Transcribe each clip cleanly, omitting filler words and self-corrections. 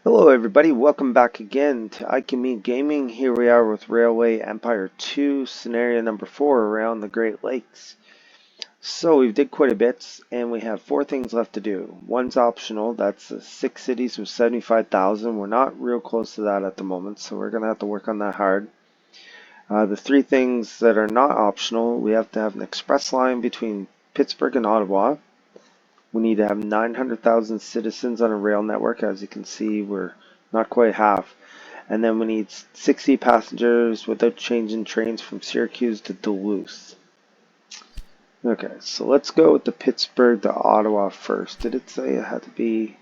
Hello everybody, welcome back again to IKME Gaming. Here we are with Railway Empire 2, scenario number 4 around the Great Lakes. So we've did quite a bit and we have 4 things left to do. One's optional, that's 6 cities with 75,000. We're not real close to that at the moment, so we're going to have to work on that hard. The 3 things that are not optional, we have to have an express line between Pittsburgh and Ottawa. We need to have 900,000 citizens on a rail network. As you can see, we're not quite half. And then we need 60 passengers without changing trains from Syracuse to Duluth. Okay, so let's go with the Pittsburgh to Ottawa first. Did it say it had to be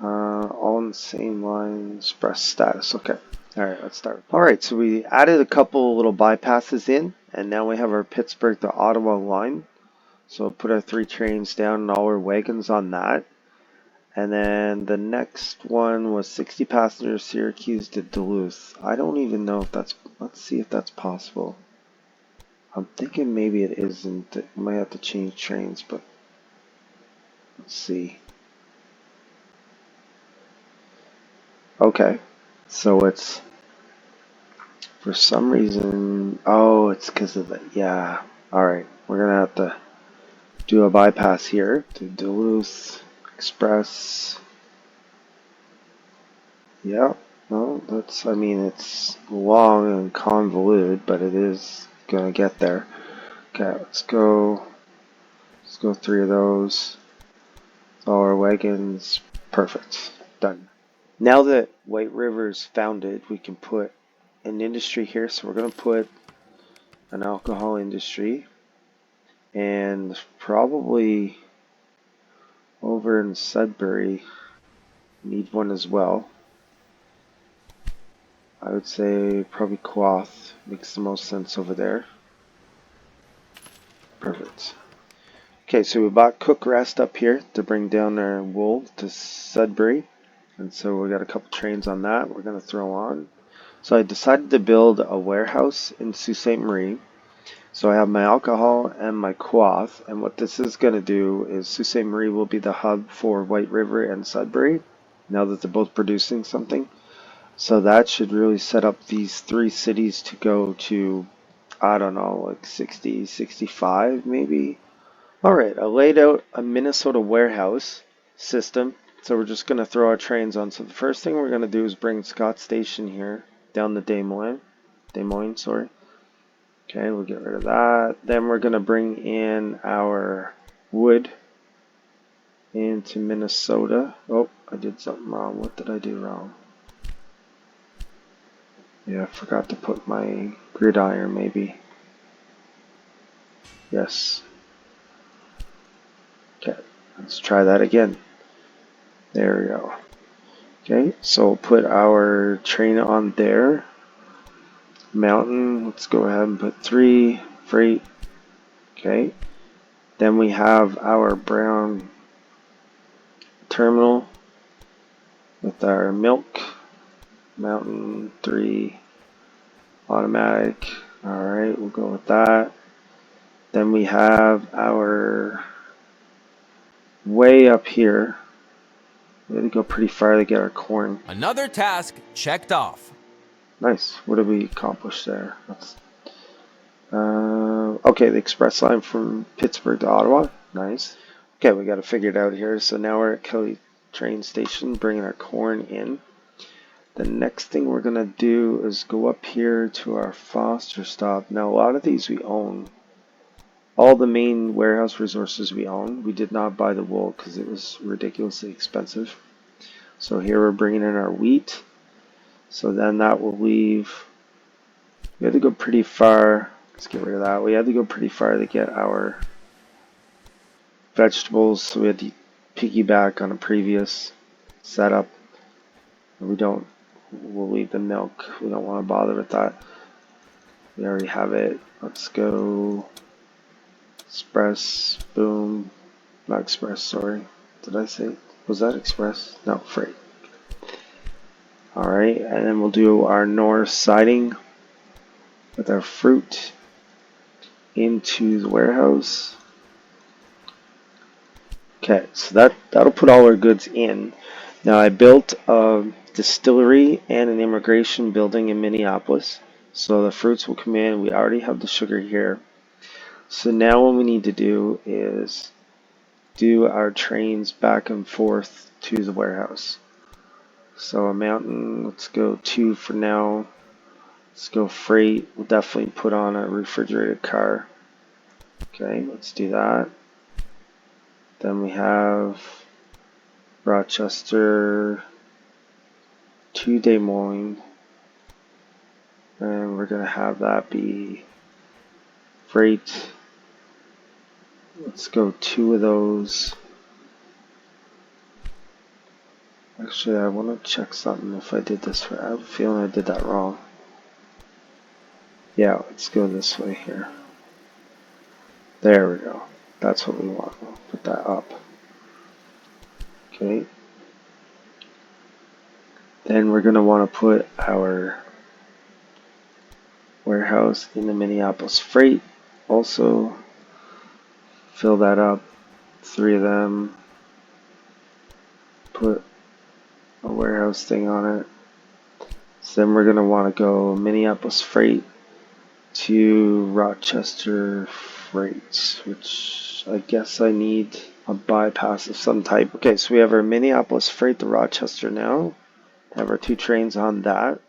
all on the same line, express status? Okay, alright, let's start. Alright, so we added a couple little bypasses in, and now we have our Pittsburgh to Ottawa line. So we'll put our 3 trains down and all our wagons on that. And then the next one was 60 passengers, Syracuse to Duluth. I don't even know if that's, let's see if that's possible. I'm thinking maybe it isn't. I might have to change trains, but let's see. Okay, so it's, for some reason, oh, it's because of the, yeah. Alright, we're going to have to do a bypass here to Duluth Express. Yeah, well, that's, I mean, it's long and convoluted, but it is gonna get there. Okay, let's go 3 of those. All our wagons, perfect, done. Now that White River's founded, we can put an industry here, so we're gonna put an alcohol industry, and probably over in Sudbury, need one as well. I would say probably Quoth makes the most sense over there. Perfect. Okay, so we bought Cook Rest up here to bring down our wool to Sudbury. And so we got a couple trains on that we're going to throw on. So I decided to build a warehouse in Sault Ste. Marie. So I have my alcohol and my Quoth. And what this is going to do is Sault Ste. Marie will be the hub for White River and Sudbury, now that they're both producing something. So that should really set up these 3 cities to go to, I don't know, like 60, 65 maybe. Alright, I laid out a Minnesota warehouse system. So we're just going to throw our trains on. So the first thing we're going to do is bring Scott Station here down to Des Moines, sorry. Okay, we'll get rid of that. Then we're going to bring in our wood into Minnesota. Oh, I did something wrong. What did I do wrong? Yeah, I forgot to put my gridiron maybe. Yes. Okay, let's try that again. There we go. Okay, so we'll put our train on there. Mountain, let's go ahead and put 3. Freight. Okay. Then we have our brown terminal with our milk. Mountain 3. Automatic. Alright, we'll go with that. Then we have our way up here. We had to go pretty far to get our corn. Another task checked off. Nice. What did we accomplish there? Okay, the express line from Pittsburgh to Ottawa. Nice. Okay, we got to figure it out here. So now we're at Kelly train station, bringing our corn in. The next thing we're going to do is go up here to our Foster stop. Now, a lot of these we own. All the main warehouse resources we own. We did not buy the wool because it was ridiculously expensive. So here we're bringing in our wheat. So then that will leave. We had to go pretty far. Let's get rid of that. We had to go pretty far to get our vegetables. So we had to piggyback on a previous setup. We'll leave the milk. We don't want to bother with that. We already have it. Let's go express. Boom. Not express, sorry. Did I say? Was that express? No, freight. Alright, and then we'll do our north siding with our fruit into the warehouse. Okay, so that'll put all our goods in. Now I built a distillery and an immigration building in Minneapolis. So the fruits will come in. We already have the sugar here. So now what we need to do is do our trains back and forth to the warehouse. So a mountain, let's go 2 for now. Let's go freight. We'll definitely put on a refrigerated car. Okay, let's do that. Then we have Rochester to Des Moines. And we're going to have that be freight. Let's go 2 of those. Actually, I want to check something if I did this right. I have a feeling I did that wrong. Yeah, let's go this way here. There we go. That's what we want. We'll put that up. Okay. Then we're going to want to put our warehouse in the Minneapolis freight. Also, fill that up. 3 of them. Put a warehouse thing on it. So then we're going to want to go Minneapolis freight to Rochester freight, which I guess I need a bypass of some type. Okay, so we have our Minneapolis freight to Rochester now. Have our 2 trains on that.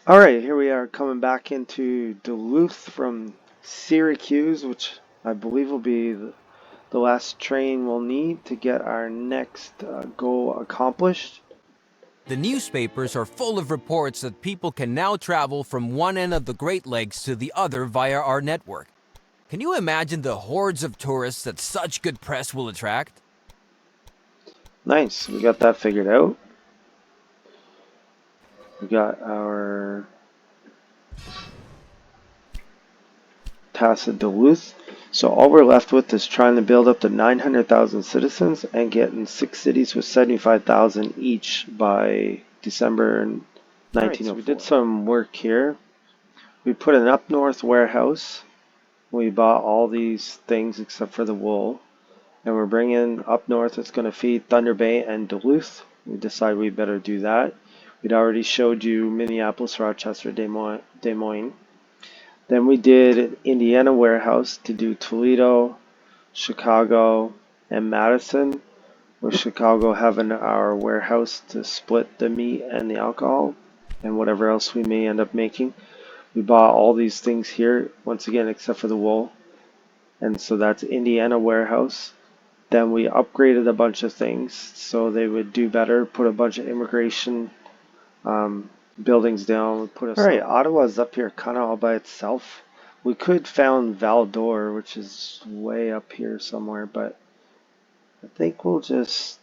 Alright, here we are coming back into Duluth from Syracuse, which I believe will be the last train we'll need to get our next goal accomplished. The newspapers are full of reports that people can now travel from one end of the Great Lakes to the other via our network. Can you imagine the hordes of tourists that such good press will attract? Nice, we got that figured out. We got our Tacit Duluth. So all we're left with is trying to build up to 900,000 citizens and getting 6 cities with 75,000 each by December 1904. Right, so we did some work here. We put an up north warehouse. We bought all these things except for the wool. And we're bringing up north, it's going to feed Thunder Bay and Duluth. We decided we better do that. We'd already showed you Minneapolis, Rochester, Des Moines. Then we did an Indiana warehouse to do Toledo, Chicago, and Madison, with Chicago having our warehouse to split the meat and the alcohol and whatever else we may end up making. We bought all these things here, once again, except for the wool. And so that's Indiana warehouse. Then we upgraded a bunch of things so they would do better, put a bunch of immigration buildings down. Alright, Ottawa's up here kind of all by itself. We could found Val-d'Or, which is way up here somewhere, but I think we'll just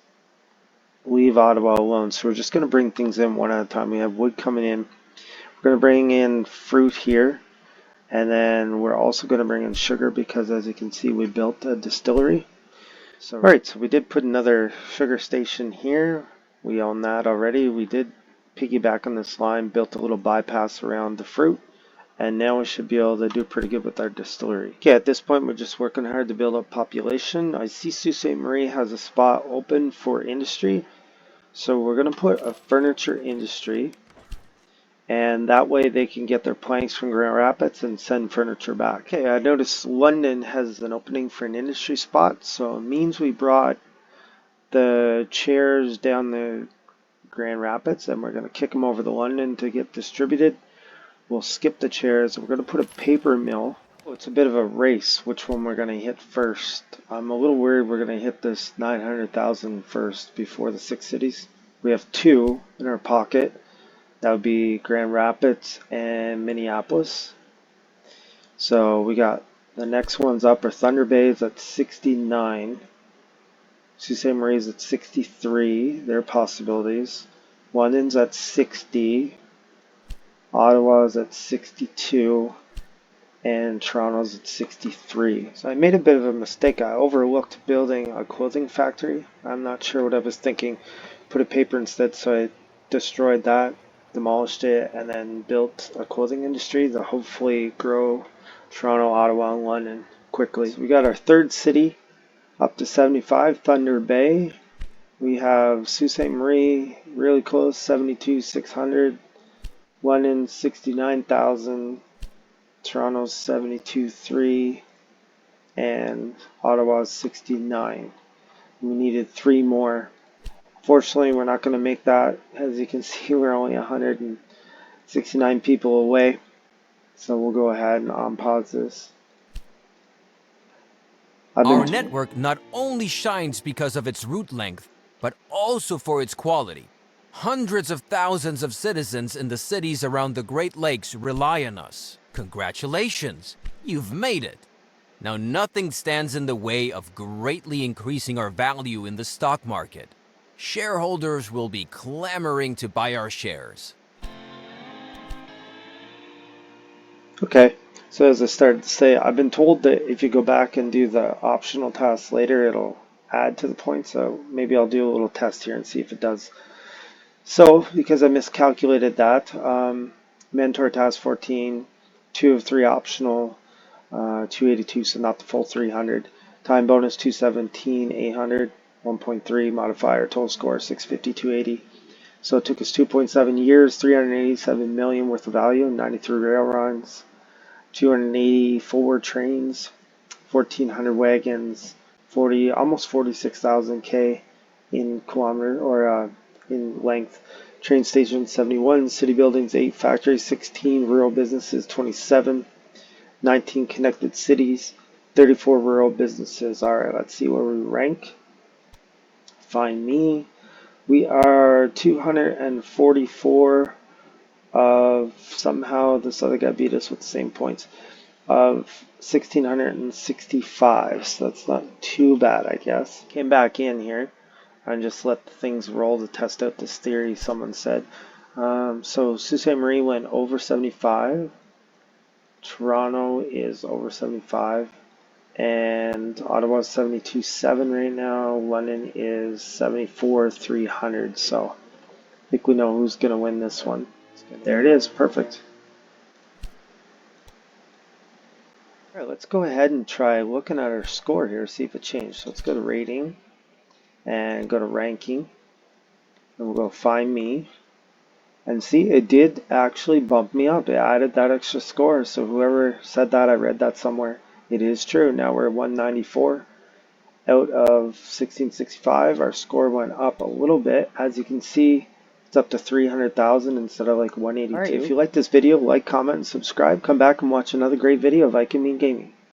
leave Ottawa alone. So we're just going to bring things in one at a time. We have wood coming in. We're going to bring in fruit here. And then we're also going to bring in sugar because, as you can see, we built a distillery. Alright, so we did put another sugar station here. We own that already. We did piggyback on this line, built a little bypass around the fruit. And now we should be able to do pretty good with our distillery. Okay, at this point we're just working hard to build up population. I see Sault Ste. Marie has a spot open for industry. So we're going to put a furniture industry. And that way they can get their planks from Grand Rapids and send furniture back. Okay, I noticed London has an opening for an industry spot. So it means we brought the chairs down the Grand Rapids and we're going to kick them over to London to get distributed. We'll skip the chairs. We're going to put a paper mill. It's a bit of a race which one we're going to hit first. I'm a little worried we're going to hit this 900,000 first before the 6 cities. We have 2 in our pocket. That would be Grand Rapids and Minneapolis. So we got the next ones up are Thunder Bay is at 69. Sault Ste. Marie is at 63. Their possibilities. London's at 60. Ottawa is at 62, and Toronto's at 63. So I made a bit of a mistake. I overlooked building a clothing factory. I'm not sure what I was thinking. Put a paper instead, so I destroyed that, demolished it, and then built a clothing industry to hopefully grow Toronto, Ottawa, and London quickly. So we got our third city up to 75, Thunder Bay. We have Sault Ste. Marie, really close, 72,600. London, 69,000. Toronto's 72,300. And Ottawa's 69. We needed 3 more. Fortunately, we're not going to make that. As you can see, we're only 169 people away. So we'll go ahead and unpause this. Our network not only shines because of its route length, but also for its quality. Hundreds of thousands of citizens in the cities around the Great Lakes rely on us. Congratulations, you've made it. Now nothing stands in the way of greatly increasing our value in the stock market. Shareholders will be clamoring to buy our shares. Okay, so as I started to say, I've been told that if you go back and do the optional tasks later, it'll add to the points. So maybe I'll do a little test here and see if it does. So because I miscalculated that, mentor task 14, 2 of 3 optional, 282, so not the full 300. Time bonus 217, 800, 1.3 modifier, total score 650, 280. So it took us 2.7 years, 387 million worth of value, 93 rail runs, 284 trains, 1,400 wagons, almost 46,000 K in kilometer or in length. Train stations 71, city buildings 8, factories 16, rural businesses 27, 19 connected cities, 34 rural businesses. All right, let's see where we rank. Find me. We are 244 of somehow this other guy beat us with the same points of 1,665, so that's not too bad, I guess. Came back in here and just let things roll to test out this theory someone said. So Sault Ste. Marie went over 75, Toronto is over 75, and Ottawa's 72.7 right now. London is 74,300, so I think we know who's going to win this one. There it is, perfect. All right, let's go ahead and try looking at our score here, see if it changed. So let's go to rating and go to ranking, and we'll go find me. And see, it did actually bump me up. It added that extra score. So whoever said that, I read that somewhere. It is true. Now we're 194 out of 1665. Our score went up a little bit. As you can see, it's up to 300,000 instead of like 182. All right, if you like this video, like, comment, and subscribe. Come back and watch another great video of Viking Mean Gaming.